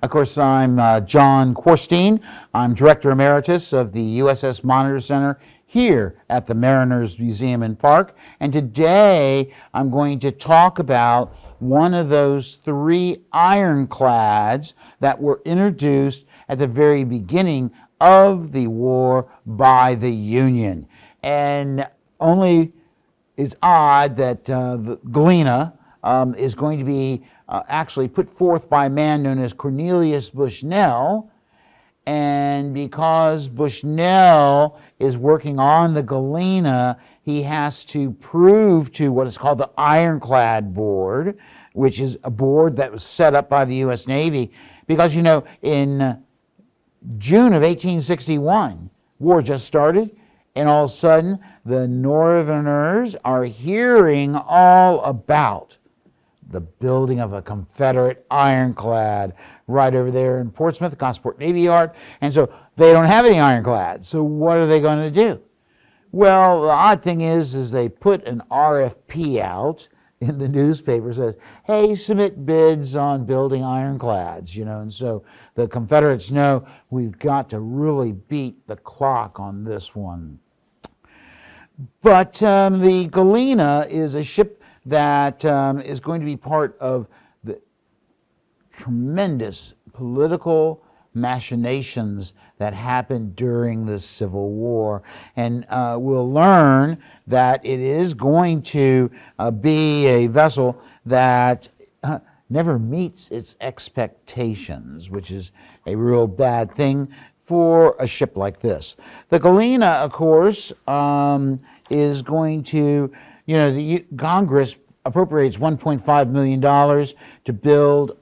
Of course, I'm John Korstein. I'm Director Emeritus of the USS Monitor Center here at the Mariners Museum and Park. And today I'm going to talk about one of those three ironclads that were introduced at the very beginning of the war by the Union. And only is odd that the Galena is going to be actually put forth by a man known as Cornelius Bushnell. And because Bushnell is working on the Galena, he has to prove to what is called the Ironclad Board, which is a board that was set up by the US Navy. Because, you know, in June of 1861, war just started, and all of a sudden, the Northerners are hearing all about the building of a Confederate ironclad right over there in Portsmouth, Gosport Navy Yard. And so they don't have any ironclads. So what are they going to do? Well, the odd thing is they put an RFP out in the newspaper, says, hey, submit bids on building ironclads, you know. And so the Confederates know we've got to really beat the clock on this one. But the Galena is a ship that is going to be part of the tremendous political machinations that happened during the Civil War. And we'll learn that it is going to be a vessel that never meets its expectations, which is a real bad thing for a ship like this. The Galena, of course, is going to, you know, the Congress appropriates $1.5 million to build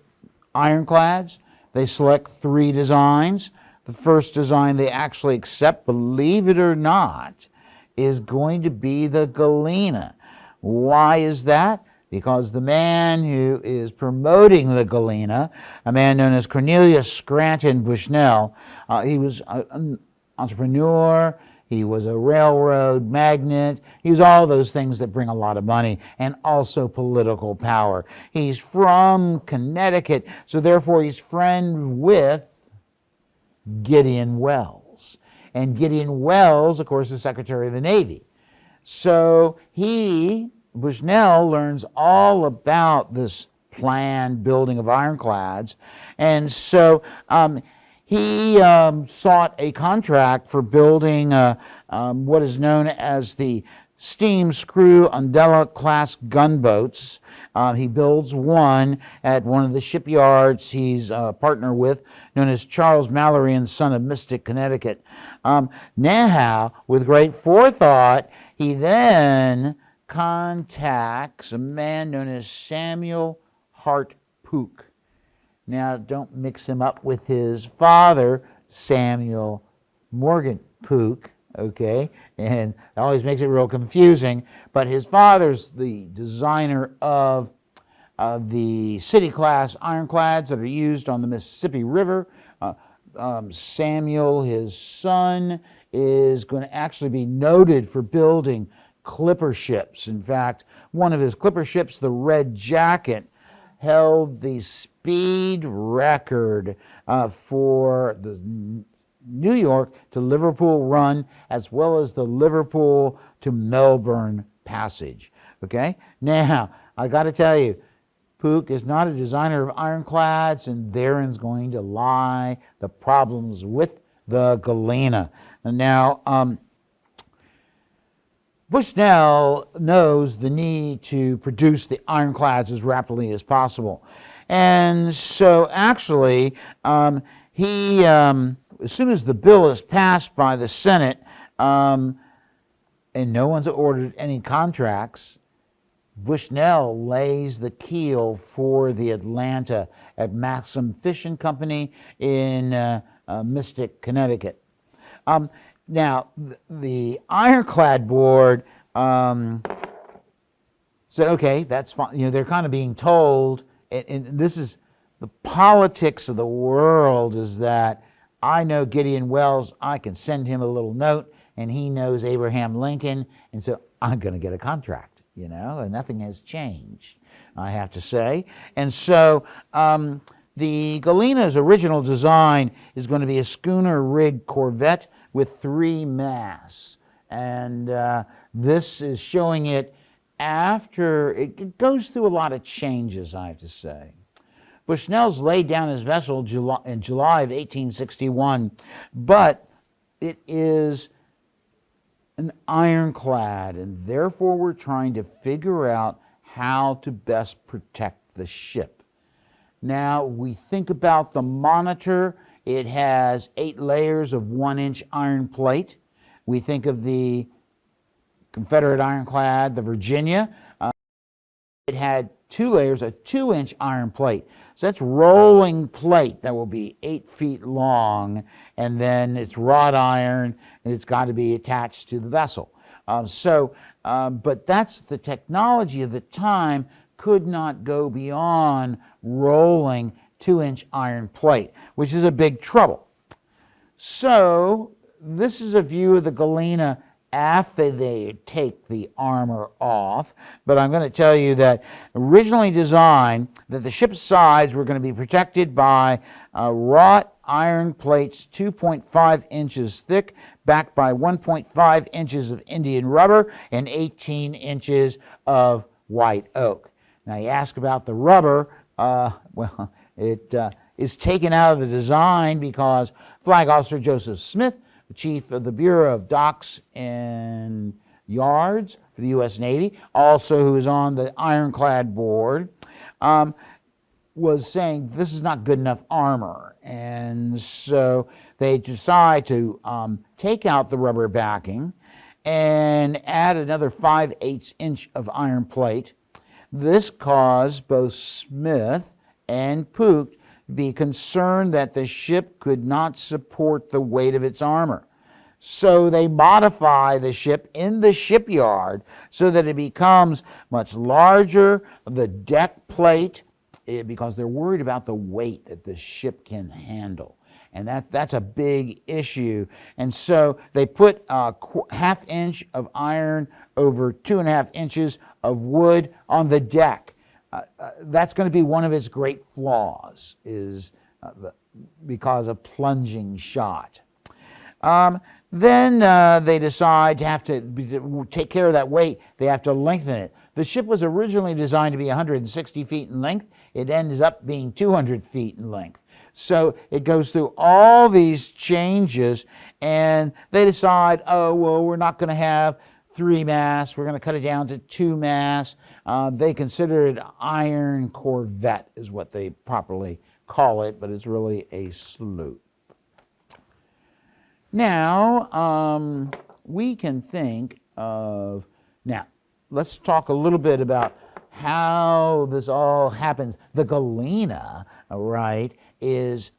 ironclads. They select three designs. The first design they actually accept, believe it or not, is going to be the Galena. Why is that? Because the man who is promoting the Galena, a man known as Cornelius Scranton Bushnell, he was an entrepreneur, he was a railroad magnate, he was all those things that bring a lot of money and also political power. He's from Connecticut, so therefore he's friend with Gideon Welles. And Gideon Welles, of course, is Secretary of the Navy. So Bushnell learns all about this planned building of ironclads, and so he sought a contract for building what is known as the steam screw Undella class gunboats. He builds one at one of the shipyards he's a partner with, known as Charles Mallory and Son of Mystic, Connecticut. Now, with great forethought, he then contacts a man known as Samuel Hart Pook. Now, don't mix him up with his father, Samuel Morgan Pook, okay? And that always makes it real confusing. But his father's the designer of the city-class ironclads that are used on the Mississippi River. Samuel, his son, is going to actually be noted for building clipper ships. In fact, one of his clipper ships, the Red Jacket, held the speed record for the New York to Liverpool run, as well as the Liverpool to Melbourne passage. Okay? Now, I got to tell you, Pook is not a designer of ironclads, and therein's going to lie the problems with the Galena. And now, Bushnell knows the need to produce the ironclads as rapidly as possible. And so actually, as soon as the bill is passed by the Senate, and no one's ordered any contracts, Bushnell lays the keel for the Atlanta at Maxim Fishing Company in Mystic, Connecticut. Now, the Ironclad Board said, okay, that's fine. You know, they're kind of being told, and this is the politics of the world, is that I know Gideon Welles, I can send him a little note, and he knows Abraham Lincoln, and so I'm going to get a contract, you know, and nothing has changed, I have to say. And so The Galena's original design is going to be a schooner-rigged corvette with 3 masts. And this is showing it after, it goes through a lot of changes, I have to say. Bushnell's laid down his vessel in July of 1861, but it is an ironclad, and therefore we're trying to figure out how to best protect the ship. Now, we think about the Monitor. It has 8 layers of 1-inch iron plate. We think of the Confederate ironclad, the Virginia. It had 2 layers, a 2-inch iron plate. So that's rolling plate that will be 8 feet long, and then it's wrought iron, and it's got to be attached to the vessel. But that's the technology of the time, could not go beyond rolling 2-inch iron plate, which is a big trouble. So this is a view of the Galena after they take the armor off. But I'm going to tell you that originally designed that the ship's sides were going to be protected by wrought iron plates 2.5 inches thick, backed by 1.5 inches of Indian rubber and 18 inches of white oak. Now you ask about the rubber. Well, it is taken out of the design because Flag Officer Joseph Smith, the chief of the Bureau of Docks and Yards for the US Navy, also who is on the Ironclad Board, was saying this is not good enough armor. And so they decide to take out the rubber backing and add another 5/8 inch of iron plate. This caused both Smith and Pook be concerned that the ship could not support the weight of its armor. So they modify the ship in the shipyard so that it becomes much larger, the deck plate, because they're worried about the weight that the ship can handle. And that's a big issue. And so they put a 1/2 inch of iron over 2.5 inches of wood on the deck. That's going to be one of its great flaws, is because of plunging shot. Then they decide to have to take care of that weight. They have to lengthen it. The ship was originally designed to be 160 feet in length. It ends up being 200 feet in length. So it goes through all these changes, and they decide, oh, well, we're not going to have 3 masts. We're going to cut it down to 2 masts. They consider it iron corvette is what they properly call it, but it's really a sloop. Now, we can think of, now, let's talk a little bit about how this all happens. The Galena, right, is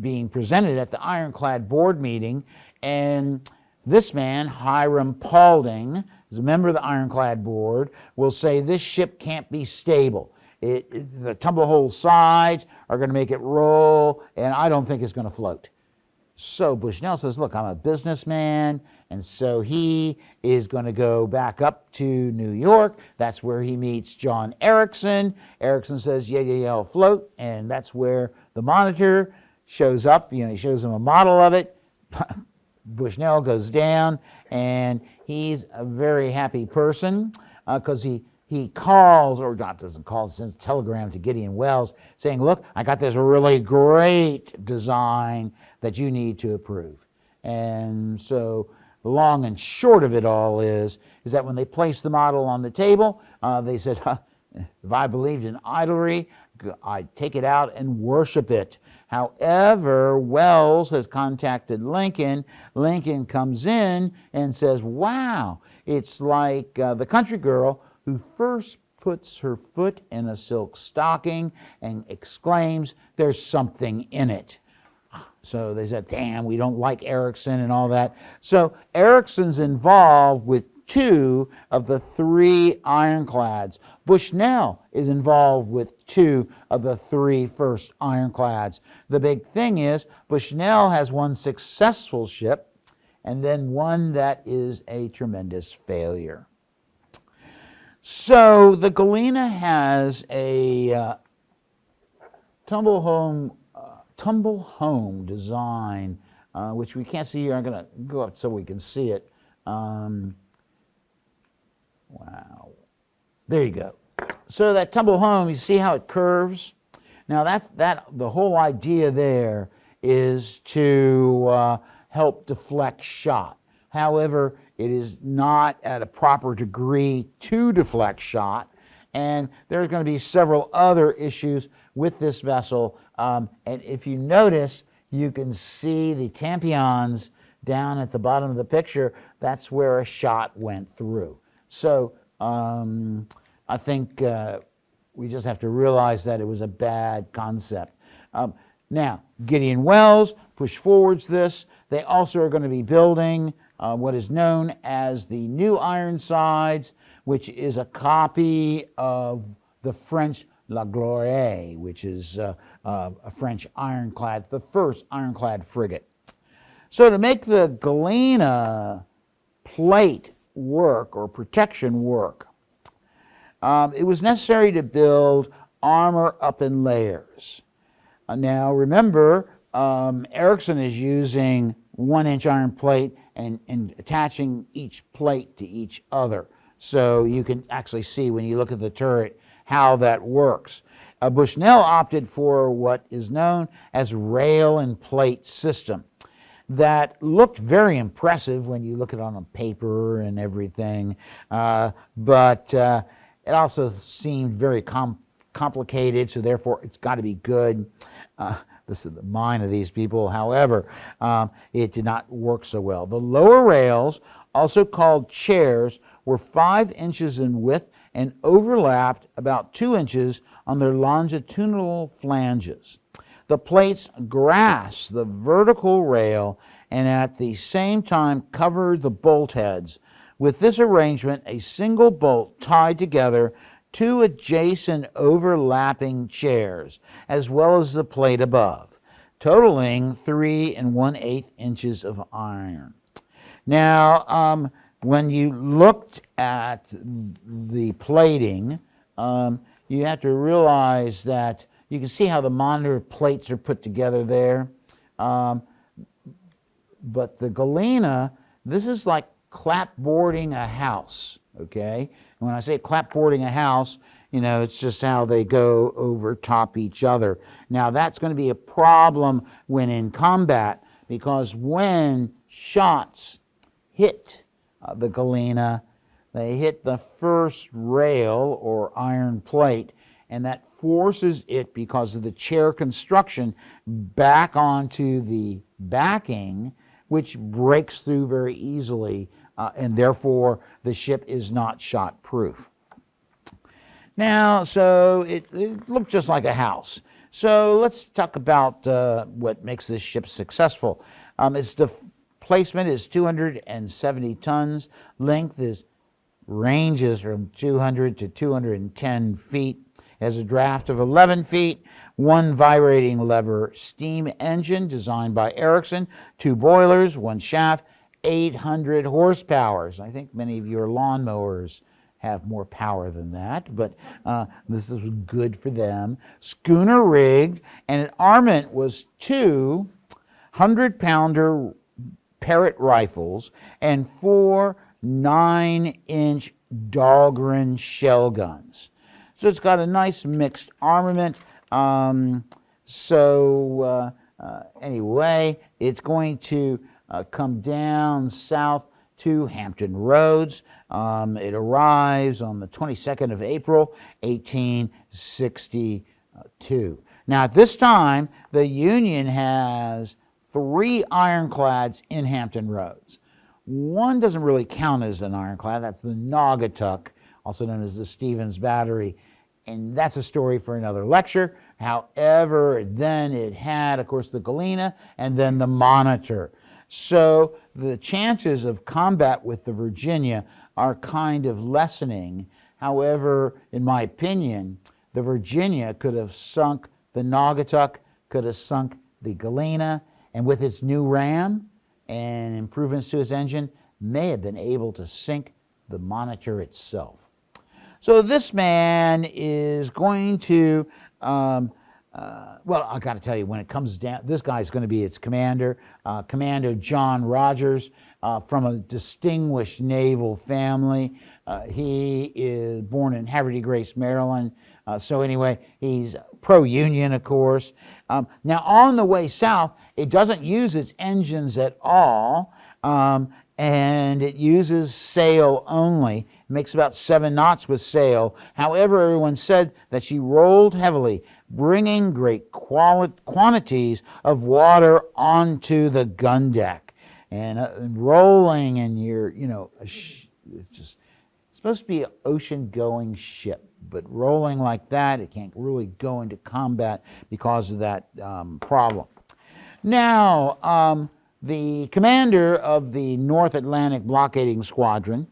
being presented at the Ironclad Board meeting, and this man, Hiram Paulding, is a member of the Ironclad Board, will say this ship can't be stable. The tumble-hole sides are going to make it roll, and I don't think it's going to float. So Bushnell says, look, I'm a businessman, and so he is going to go back up to New York. That's where he meets John Erickson. Erickson says, yeah, I'll float, and that's where the Monitor shows up. You know, he shows him a model of it. Bushnell goes down, and he's a very happy person because he calls, or not doesn't call, sends a telegram to Gideon Wells saying, look, I got this really great design that you need to approve. And so the long and short of it all is that when they placed the model on the table, they said, if I believed in idolatry, I'd take it out and worship it. However, Wells has contacted Lincoln. Lincoln comes in and says, wow, it's like the country girl who first puts her foot in a silk stocking and exclaims, there's something in it. So they said, damn, we don't like Erickson and all that. So Erickson's involved with 2 of the 3 ironclads. Bushnell is involved with 2 of the 3 first ironclads. The big thing is Bushnell has one successful ship and then one that is a tremendous failure. So the Galena has a tumble home design, which we can't see here. I'm going to go up so we can see it. Wow. There you go. So that tumble home, you see how it curves? Now the whole idea there is to help deflect shot. However, it is not at a proper degree to deflect shot, and there's going to be several other issues with this vessel. And if you notice, you can see the tampions down at the bottom of the picture. That's where a shot went through. So I think we just have to realize that it was a bad concept. Now, Gideon Wells pushed forwards this. They also are going to be building what is known as the New Ironsides, which is a copy of the French La Gloire, which is a French ironclad, the first ironclad frigate. So to make the Galena plate work, or protection work, it was necessary to build armor up in layers. Now remember, Erickson is using 1-inch iron plate and attaching each plate to each other. So you can actually see when you look at the turret how that works. Bushnell opted for what is known as rail and plate system. That looked very impressive when you look at it on paper and everything, but it also seemed very complicated, so therefore it's got to be good. This is the mind of these people. However, it did not work so well. The lower rails, also called chairs, were 5 inches in width and overlapped about 2 inches on their longitudinal flanges. The plates grasped the vertical rail and at the same time covered the bolt heads. With this arrangement, a single bolt tied together 2 adjacent overlapping chairs, as well as the plate above, totaling 3 1/8 inches of iron. Now, when you looked at the plating, you have to realize that you can see how the monitor plates are put together there. But the Galena, this is like clapboarding a house, okay? And when I say clapboarding a house, you know, it's just how they go over top each other. Now, that's going to be a problem when in combat, because when shots hit the Galena, they hit the first rail or iron plate, and that forces it, because of the chair construction, back onto the backing, which breaks through very easily, and therefore the ship is not shot proof. Now, so it looked just like a house. So let's talk about what makes this ship successful. Its displacement is 270 tons. Length ranges from 200 to 210 feet. It has a draft of 11 feet. 1 vibrating lever steam engine designed by Erickson. 2 boilers, 1 shaft, 800 horsepower. I think many of your lawnmowers have more power than that, but this is good for them. Schooner rigged, and an armament was 2 100-pounder Parrott rifles and 4 9-inch Dahlgren shell guns. So it's got a nice mixed armament. Anyway, it's going to come down south to Hampton Roads. It arrives on the 22nd of April, 1862. Now, at this time, the Union has 3 ironclads in Hampton Roads. One doesn't really count as an ironclad. That's the Naugatuck, also known as the Stevens Battery. And that's a story for another lecture. However, then it had, of course, the Galena and then the Monitor. So the chances of combat with the Virginia are kind of lessening. However, in my opinion, the Virginia could have sunk the Naugatuck, could have sunk the Galena, and with its new ram and improvements to its engine, may have been able to sink the Monitor itself. So this man is going to well, I got to tell you, when it comes down, this guy's going to be its commander, Commander John Rodgers, from a distinguished naval family. He is born in Havre de Grace, Maryland. So anyway, he's pro-Union, of course. Now, on the way south, it doesn't use its engines at all, and it uses sail only. It makes about 7 knots with sail. However, everyone said that she rolled heavily, bringing great quantities of water onto the gun deck. And rolling, and it's just supposed to be an ocean-going ship, but rolling like that, it can't really go into combat because of that problem. Now, the commander of the North Atlantic Blockading Squadron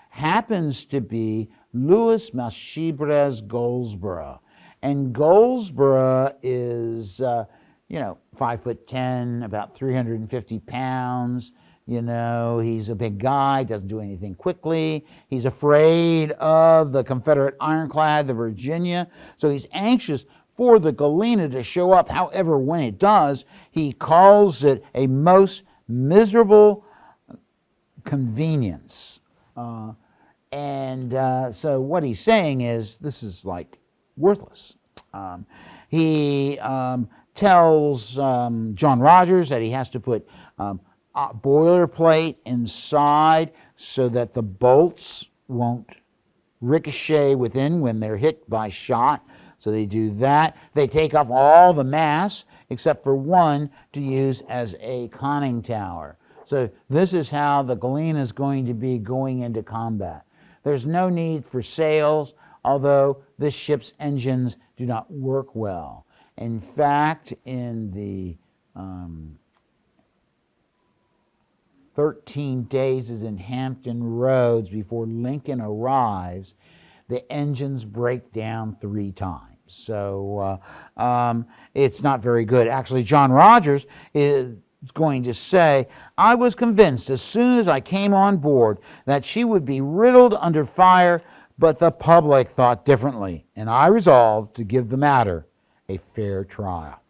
happens to be Louis Malchibres Goldsborough. And Goldsborough is, 5'10", about 350 pounds. He's a big guy, doesn't do anything quickly. He's afraid of the Confederate ironclad, the Virginia, so he's anxious for the Galena to show up. However, when it does, he calls it a most miserable convenience. So what he's saying is, this is like worthless. He tells John Rodgers that he has to put boilerplate inside so that the bolts won't ricochet within when they're hit by shot. So they do that. They take off all the masts except for one to use as a conning tower. So this is how the Galena is going to be going into combat. There's no need for sails, although this ship's engines do not work well. In fact, in the 13 days is in Hampton Roads before Lincoln arrives, the engines break down 3 times. So it's not very good. Actually, John Rodgers is going to say, I was convinced as soon as I came on board that she would be riddled under fire, but the public thought differently, and I resolved to give the matter a fair trial.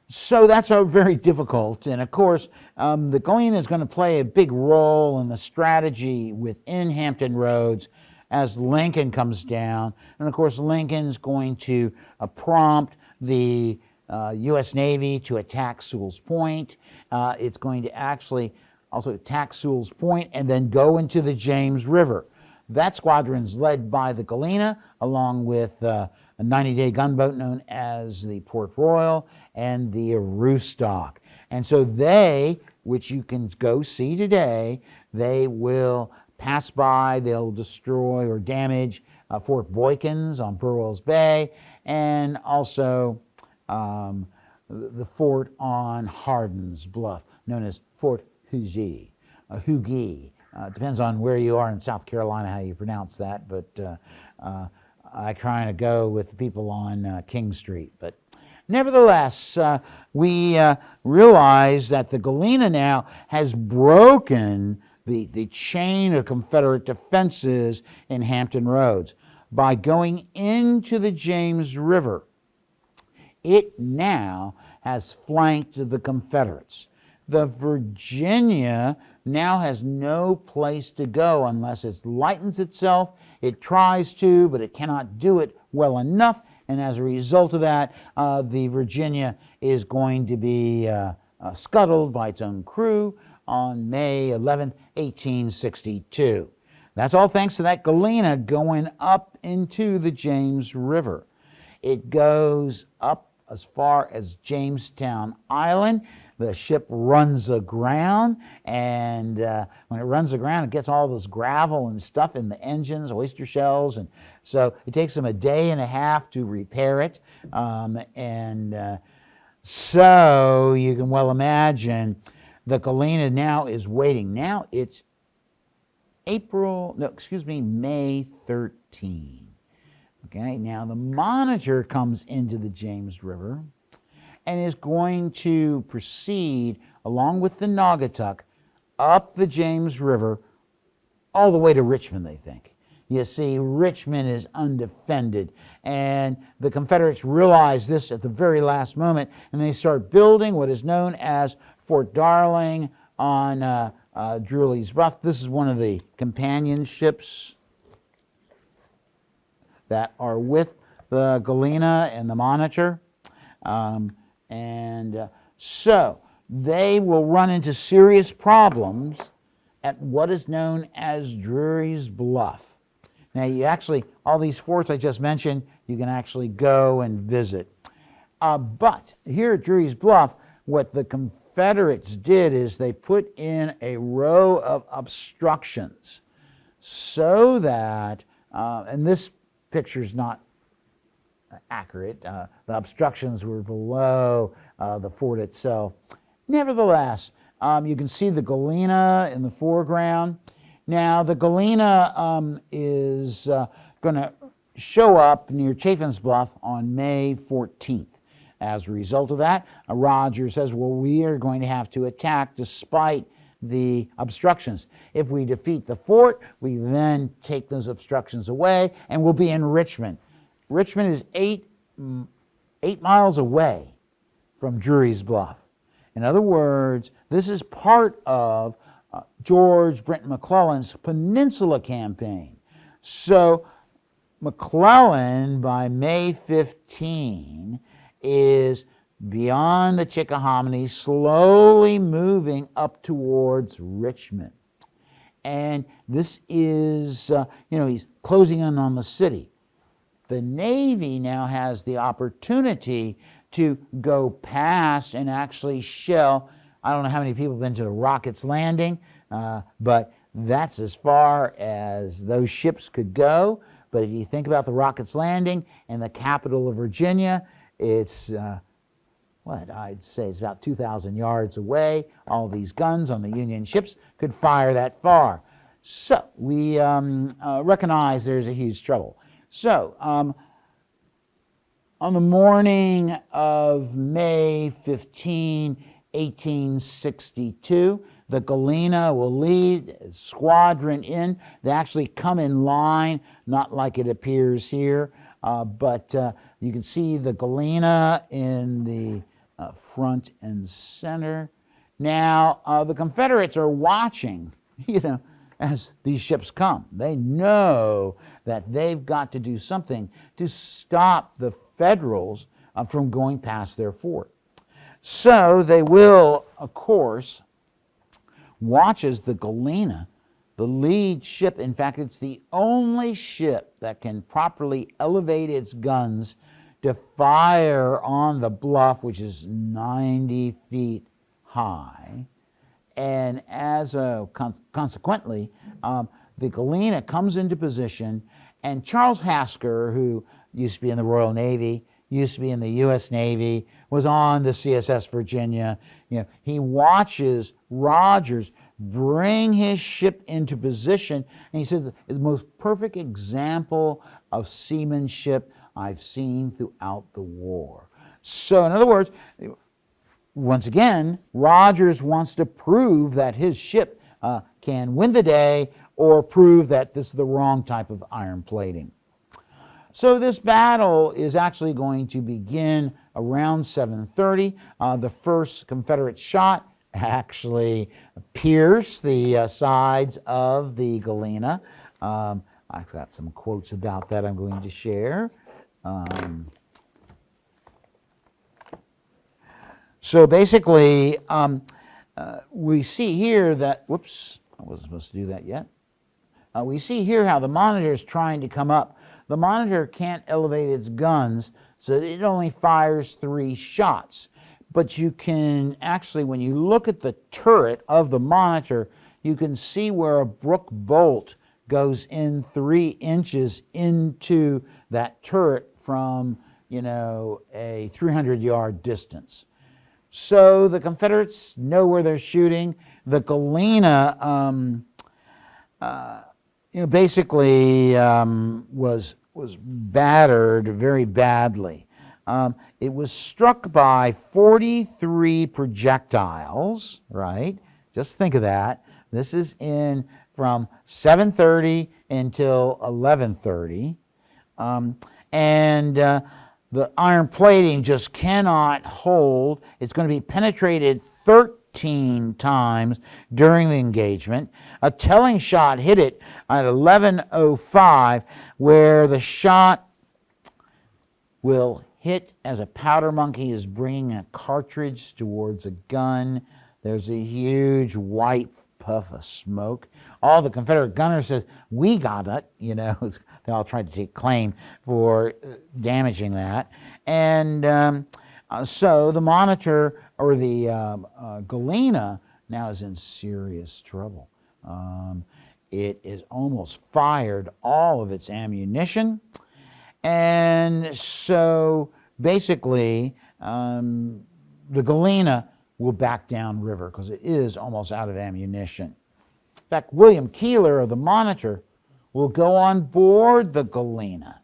So that's very difficult, and of course, the Galena is going to play a big role in the strategy within Hampton Roads as Lincoln comes down. And of course, Lincoln's going to prompt the US Navy to attack Sewell's Point. It's going to actually also attack Sewell's Point and then go into the James River. That squadron's led by the Galena, along with a 90-day gunboat known as the Port Royal and the Aroostook. And so they, which you can go see today, they will pass by, they'll destroy or damage Fort Boykins on Burwell's Bay, and also the fort on Hardin's Bluff, known as Fort Huger. Depends on where you are in South Carolina, how you pronounce that, but I try to go with the people on King Street. But nevertheless, we realize that the Galena now has broken the chain of Confederate defenses in Hampton Roads by going into the James River. It now has flanked the Confederates. The Virginia now has no place to go unless it lightens itself. It tries to, but it cannot do it well enough, and as a result of that, the Virginia is going to be scuttled by its own crew on May 11, 1862. That's all thanks to that Galena going up into the James River. It goes up as far as Jamestown Island. The ship runs aground, and when it runs aground, it gets all this gravel and stuff in the engines, oyster shells, and so it takes them a day and a half to repair it. So you can well imagine the Galena now is waiting. Now it's May 13. Okay, now the Monitor comes into the James River and is going to proceed along with the Naugatuck up the James River all the way to Richmond, they think. you see Richmond is undefended. And the Confederates realize this at the very last moment, and they start building what is known as Fort Darling on Drewry's Bluff. This is one of the companion ships that are with the Galena and the Monitor. So they will run into serious problems at what is known as Drewry's Bluff. Now, you actually, all these forts I just mentioned, you can actually go and visit. But here at Drewry's Bluff, what the Confederates did is they put in a row of obstructions so that, and this picture is not accurate, the obstructions were below the fort itself. Nevertheless, you can see the Galena in the foreground. Now, the Galena is going to show up near Chaffin's Bluff on May 14th. As a result of that, Rodgers says, well, we are going to have to attack despite the obstructions. If we defeat the fort, we then take those obstructions away, and we'll be in Richmond. Richmond is eight miles away from Drewry's Bluff. In other words, this is part of George Brinton McClellan's Peninsula Campaign. So McClellan, by May 15, is beyond the Chickahominy, slowly moving up towards Richmond. And this is, he's closing in on the city. The Navy now has the opportunity to go past and actually shell. I don't know how many people have been to the Rocket's Landing, but that's as far as those ships could go. But if you think about the Rocket's Landing and the capital of Virginia, it's, I'd say it's about 2,000 yards away. All these guns on the Union ships could fire that far. So we recognize there's a huge trouble. So on the morning of May 15, 1862, the Galena will lead a squadron in. They actually come in line, not like it appears here, but you can see the Galena in the front and center. Now, the Confederates are watching, as these ships come. They know that they've got to do something to stop the Federals from going past their fort. So they will, of course, watch as the Galena, the lead ship, in fact, it's the only ship that can properly elevate its guns to fire on the bluff, which is 90 feet high. And as consequently, the Galena comes into position, and Charles Hasker, who used to be in the Royal Navy, used to be in the US Navy, was on the CSS Virginia. He watches Rodgers bring his ship into position, and he says it's the most perfect example of seamanship I've seen throughout the war. So, in other words, once again, Rodgers wants to prove that his ship can win the day, or prove that this is the wrong type of iron plating. So this battle is actually going to begin around 7:30. The first Confederate shot actually pierced the sides of the Galena. I've got some quotes about that I'm going to share. So basically, we see here that, whoops, I wasn't supposed to do that yet. We see here how the Monitor is trying to come up. The Monitor can't elevate its guns, so it only fires 3 shots. But you can actually, when you look at the turret of the Monitor, you can see where a Brook bolt goes in 3 inches into that turret from, a 300-yard distance. So the Confederates know where they're shooting. The Galena, basically was battered very badly. It was struck by 43 projectiles, right? Just think of that. This is from 7:30 until 11:30. The iron plating just cannot hold. It's going to be penetrated 13 times during the engagement. A telling shot hit it at 11:05, where the shot will hit as a powder monkey is bringing a cartridge towards a gun. There's a huge white puff of smoke. All the Confederate gunners says, "We got it," They all tried to take claim for damaging that. And so the Monitor, or the Galena, now is in serious trouble. It is almost fired all of its ammunition. And so basically, the Galena will back down river because it is almost out of ammunition. In fact, William Keeler of the Monitor will go on board the Galena.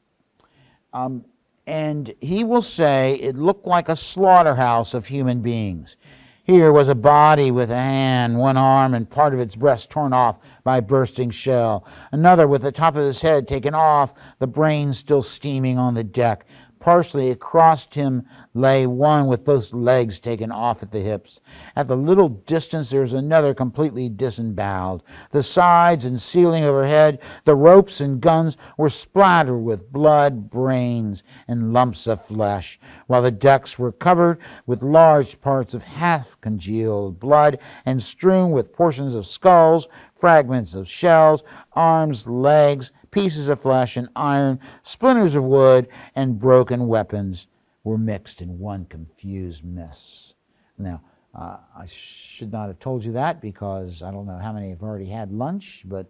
And he will say it looked like a slaughterhouse of human beings. Here was a body with a hand, one arm, and part of its breast torn off by a bursting shell. Another with the top of his head taken off, the brains still steaming on the deck. Partially across him lay one with both legs taken off at the hips. At the little distance there was another completely disemboweled. The sides and ceiling overhead, the ropes and guns were splattered with blood, brains, and lumps of flesh, while the decks were covered with large parts of half-congealed blood and strewn with portions of skulls, fragments of shells, arms, legs, pieces of flesh and iron, splinters of wood, and broken weapons were mixed in one confused mess. Now, I should not have told you that because I don't know how many have already had lunch, but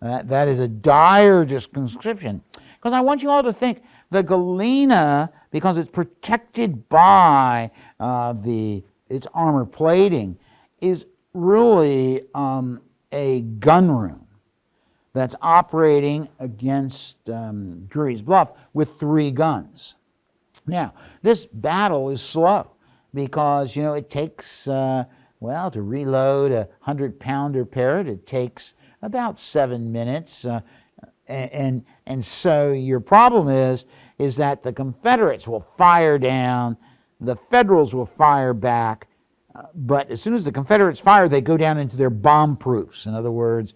that is a dire description. Because I want you all to think the Galena, because it's protected by its armor plating, is really a gun room that's operating against Drewry's Bluff with 3 guns. Now, this battle is slow because, it takes, to reload a 100-pounder Parrott, it takes about 7 minutes. And so your problem is that the Confederates will fire down, the Federals will fire back, but as soon as the Confederates fire, they go down into their bomb proofs, in other words,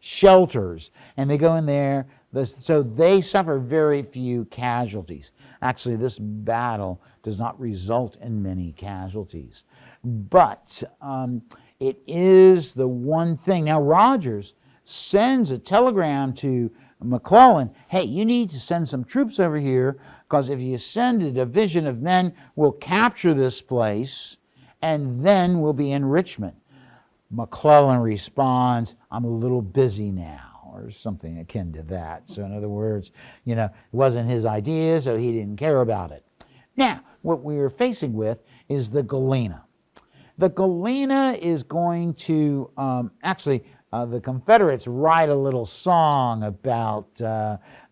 shelters, and they go in there. So they suffer very few casualties. Actually, this battle does not result in many casualties. But it is the one thing. Now, Rodgers sends a telegram to McClellan, "Hey, you need to send some troops over here, because if you send a division of men, we'll capture this place, and then we'll be in Richmond." McClellan responds, "I'm a little busy now," or something akin to that. So in other words, it wasn't his idea, so he didn't care about it. Now, what we are facing with is the Galena. The Galena is going to, the Confederates write a little song about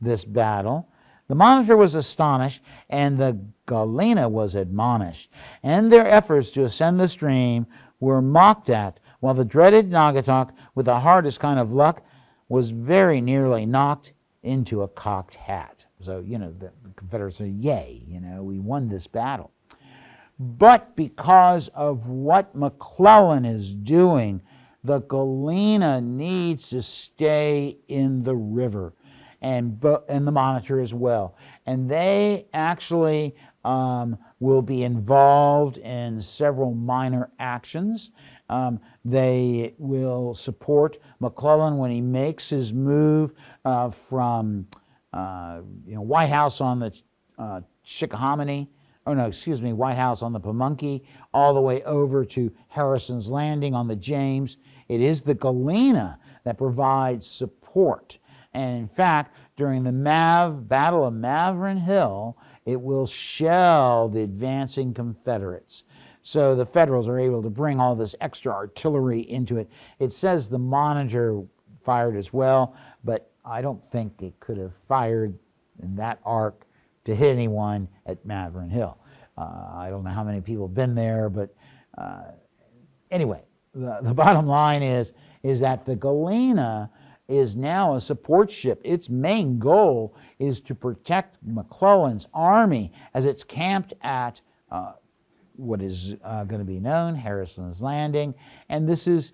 this battle. The Monitor was astonished, and the Galena was admonished, and their efforts to ascend the stream were mocked at, while the dreaded Naugatuck, with the hardest kind of luck, was very nearly knocked into a cocked hat. So, the Confederates say, yay, we won this battle. But because of what McClellan is doing, the Galena needs to stay in the river, and the Monitor as well. And they actually will be involved in several minor actions. They will support McClellan when he makes his move from White House on the Chickahominy, White House on the Pamunkey, all the way over to Harrison's Landing on the James. It is the Galena that provides support. And in fact, during the Battle of Maverick Hill, it will shell the advancing Confederates. So the Federals are able to bring all this extra artillery into it. It says the Monitor fired as well, but I don't think it could have fired in that arc to hit anyone at Maverick Hill. I don't know how many people have been there, but anyway, the bottom line is that the Galena is now a support ship. Its main goal is to protect McClellan's army as it's camped at what is going to be known Harrison's Landing, and this is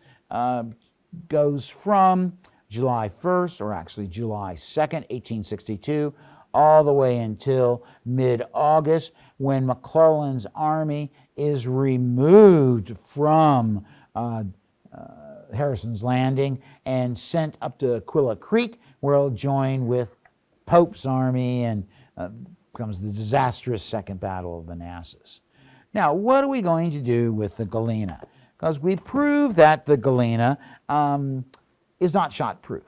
goes from July 1st, or actually July 2nd, 1862, all the way until mid-August, when McClellan's army is removed from Harrison's Landing and sent up to Aquila Creek, where it'll join with Pope's army, and comes the disastrous Second Battle of Manassas. Now, what are we going to do with the Galena? Because we proved that the Galena is not shot-proof.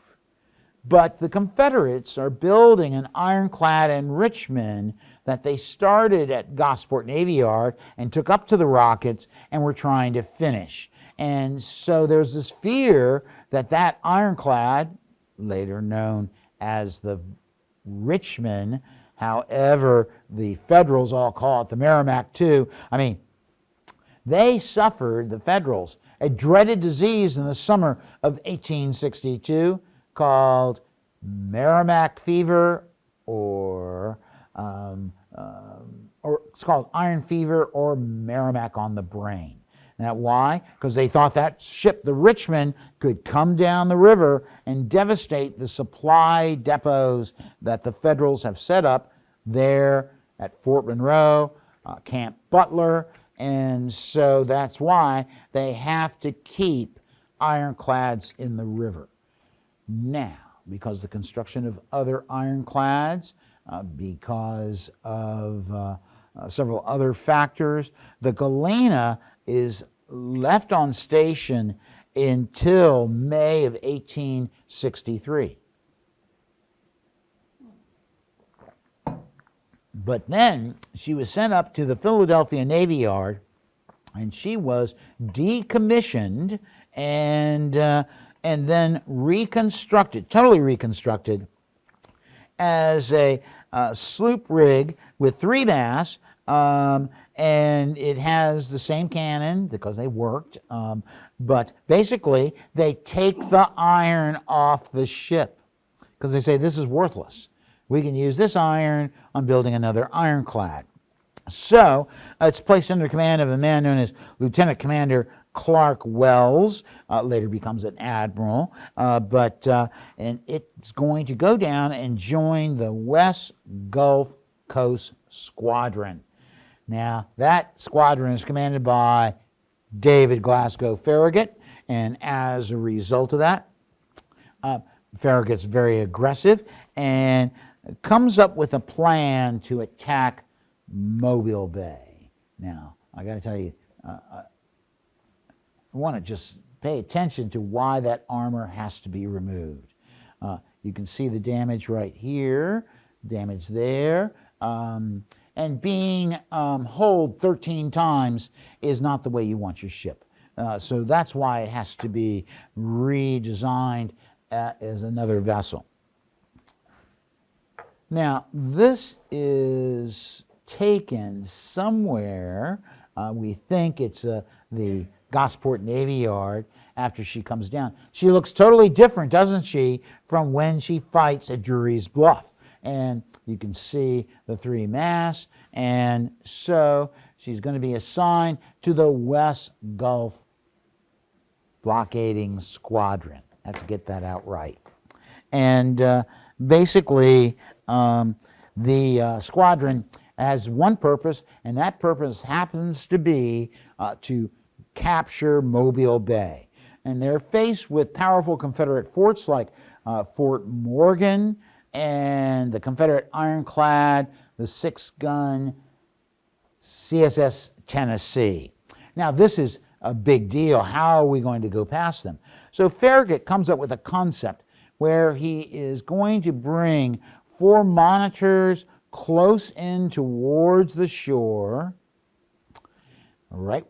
But the Confederates are building an ironclad in Richmond that they started at Gosport Navy Yard and took up to the Rockets and were trying to finish. And so there's this fear that that ironclad, later known as the Richmond, however the Federals all call it the Merrimack too, I mean, they suffered, the Federals, a dreaded disease in the summer of 1862 called Merrimack fever, or it's called iron fever or Merrimack on the brain. Now, why? Because they thought that ship, the Richmond, could come down the river and devastate the supply depots that the Federals have set up there at Fort Monroe, Camp Butler, and so that's why they have to keep ironclads in the river. Now, because the construction of other ironclads, because of several other factors, the Galena is left on station until May of 1863. But then she was sent up to the Philadelphia Navy Yard, and she was decommissioned and then reconstructed, totally reconstructed, as a sloop rig with 3 masts, and it has the same cannon because they worked, but basically they take the iron off the ship because they say this is worthless. We can use this iron on building another ironclad. So it's placed under command of a man known as Lieutenant Commander Clark Wells, later becomes an admiral, and it's going to go down and join the West Gulf Coast Squadron. Now, that squadron is commanded by David Glasgow Farragut, and as a result of that, Farragut's very aggressive and comes up with a plan to attack Mobile Bay. Now, I got to tell you, I want to just pay attention to why that armor has to be removed. You can see the damage right here, damage there, and being holed 13 times is not the way you want your ship. So that's why it has to be redesigned as another vessel. Now, this is taken somewhere, we think it's the Gosport Navy Yard, after she comes down. She looks totally different, doesn't she, from when she fights at Drewry's Bluff. And you can see the 3 masts, and so she's going to be assigned to the West Gulf Blockading Squadron. I have to get that out right. And basically, the squadron has one purpose, and that purpose happens to be to capture Mobile Bay. And they're faced with powerful Confederate forts like Fort Morgan and the Confederate ironclad, the 6-gun CSS Tennessee. Now, this is a big deal. How are we going to go past them? So Farragut comes up with a concept where he is going to bring 4 monitors close in towards the shore, right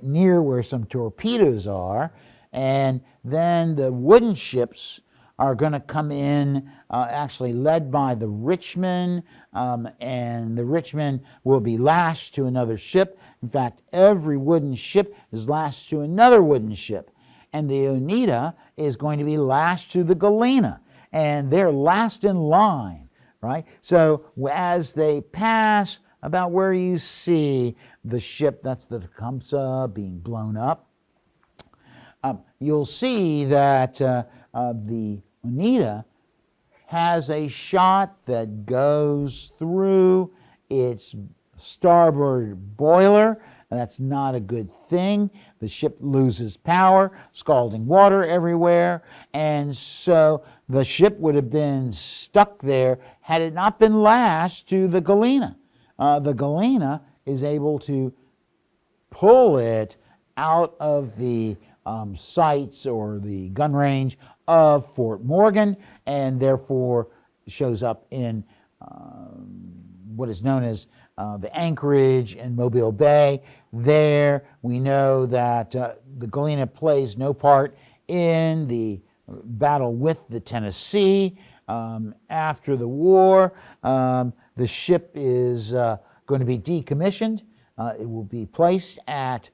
near where some torpedoes are, and then the wooden ships are going to come in, actually led by the Richmond, and the Richmond will be lashed to another ship. In fact, every wooden ship is lashed to another wooden ship. and the Oneida is going to be lashed to the Galena, and they're last in line, right? So as they pass about where you see the ship, that's the Tecumseh, being blown up, you'll see that the Oneida has a shot that goes through its starboard boiler. That's not a good thing. The ship loses power, scalding water everywhere, and so the ship would have been stuck there had it not been lashed to the Galena. The Galena is able to pull it out of the sights or the gun range of Fort Morgan, and therefore shows up in what is known as the anchorage in Mobile Bay. There we know that the Galena plays no part in the battle with the Tennessee. After the war, the ship is going to be decommissioned. It will be placed at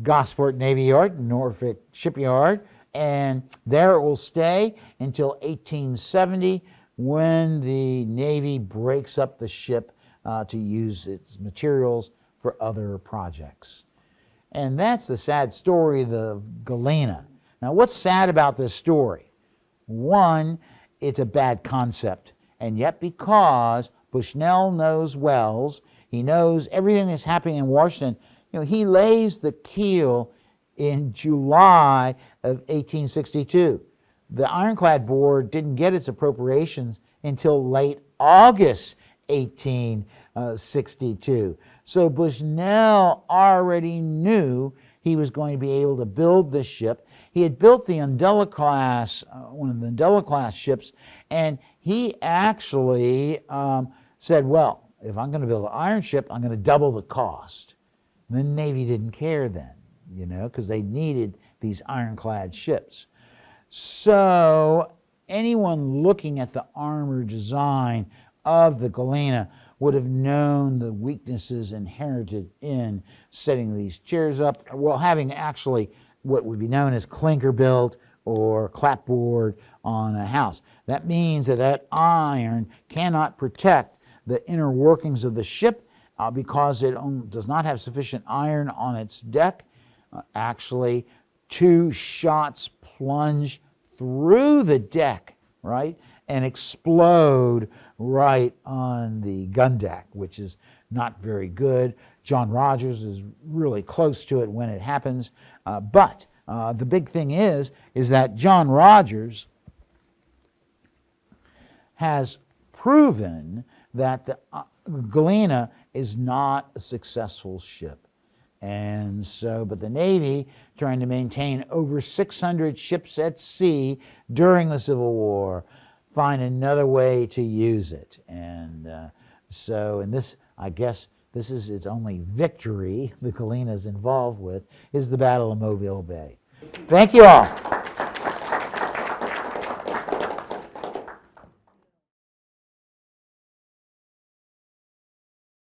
Gosport Navy Yard, Norfolk Shipyard, and there it will stay until 1870, when the Navy breaks up the ship to use its materials for other projects. And that's the sad story of the Galena. Now, what's sad about this story? One, it's a bad concept, and yet because Bushnell knows Wells, he knows everything that's happening in Washington, he lays the keel in July of 1862. The Ironclad Board didn't get its appropriations until late August 1862. So Bushnell already knew he was going to be able to build this ship. He had built the Undella class, one of the Undella class ships, and he actually said, well, if I'm going to build an iron ship, I'm going to double the cost. And the Navy didn't care then, because they needed these ironclad ships. So anyone looking at the armor design of the Galena would have known the weaknesses inherited in setting these chairs up, well, having actually what would be known as clinker built or clapboard on a house. That means that iron cannot protect the inner workings of the ship because it does not have sufficient iron on its deck. Actually, 2 shots plunge through the deck, right, and explode right on the gun deck, which is not very good. John Rodgers is really close to it when it happens. But the big thing is that John Rodgers has proven that the Galena is not a successful ship. And so, but the Navy, trying to maintain over 600 ships at sea during the Civil War, find another way to use it. And this, I guess, this is its only victory the Galena is involved with, is the Battle of Mobile Bay. Thank you all.